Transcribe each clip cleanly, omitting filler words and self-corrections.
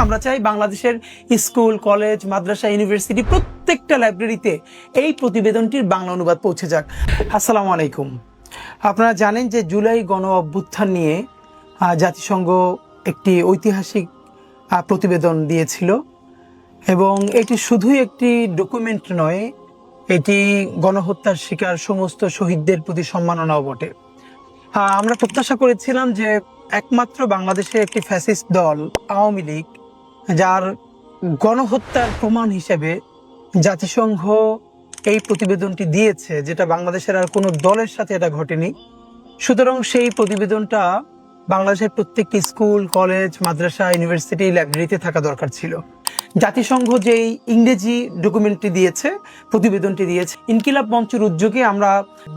আমরা চাই বাংলাদেশের স্কুল, কলেজ, মাদ্রাসা, ইউনিভার্সিটি প্রত্যেকটা লাইব্রেরিতে এই প্রতিবেদনটির বাংলা অনুবাদ পৌঁছে যাক। আসসালামু আলাইকুম। আপনারা জানেন যে জুলাই গণ অভ্যুত্থান নিয়ে জাতিসংঘ একটি ঐতিহাসিক প্রতিবেদন দিয়েছিল এবং এটি শুধুই একটি ডকুমেন্ট নয়, এটি গণহত্যার শিকার সমস্ত শহীদদের প্রতি সম্মাননাও বটে। আমরা প্রত্যাশা করেছিলাম যে একমাত্র বাংলাদেশের একটি ফ্যাসিস্ট দল আওয়ামী লীগ, যার গণহত্যার প্রমাণ হিসেবে জাতিসংঘ এই প্রতিবেদনটি দিয়েছে, যেটা বাংলাদেশের আর কোনো দলের সাথে এটা ঘটেনি। সুতরাং সেই প্রতিবেদনটা বাংলাদেশের প্রত্যেকটি স্কুল, কলেজ, মাদ্রাসা, ইউনিভার্সিটি, লাইব্রেরিতে থাকা দরকার ছিল। জাতিসংঘ যেই ইংরেজি ডকুমেন্টটি দিয়েছে, প্রতিবেদনটি দিয়েছে, ইনকিলাব মঞ্চের উদ্যোগে আমরা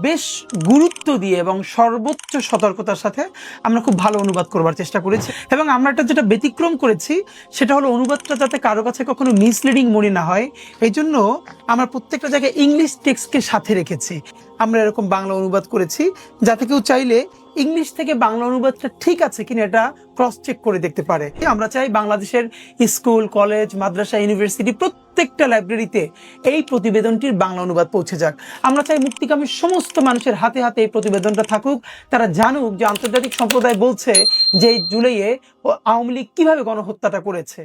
বেশ গুরুত্ব দিয়ে এবং সর্বোচ্চ সতর্কতার সাথে আমরা খুব ভালো অনুবাদ করবার চেষ্টা করেছি। এবং আমরা একটা যেটা ব্যতিক্রম করেছি সেটা হলো অনুবাদটা যাতে কারো কাছে কখনো মিসলিডিং মনে না হয়, এই জন্য আমরা প্রত্যেকটা জায়গায় ইংলিশ টেক্সটকে সাথে রেখেছি। আমরা এরকম বাংলা অনুবাদ করেছি যাতে কেউ চাইলে ইংলিশ থেকে বাংলা অনুবাদটা ঠিক আছে কিনা এটা ক্রস চেক করে দেখতে পারে। আমরা চাই বাংলাদেশের স্কুল, কলেজ, মাদ্রাসা, ইউনিভার্সিটি প্রত্যেকটা লাইব্রেরিতে এই প্রতিবেদনটির বাংলা অনুবাদ পৌঁছে যাক। আমরা চাই মুক্তিকামী সমস্ত মানুষের হাতে হাতে এই প্রতিবেদনটা থাকুক, তারা জানুক যে আন্তর্জাতিক সম্প্রদায় বলছে যে এই জুলাইয়ে আওয়ামী লীগ কিভাবে গণহত্যাটা করেছে।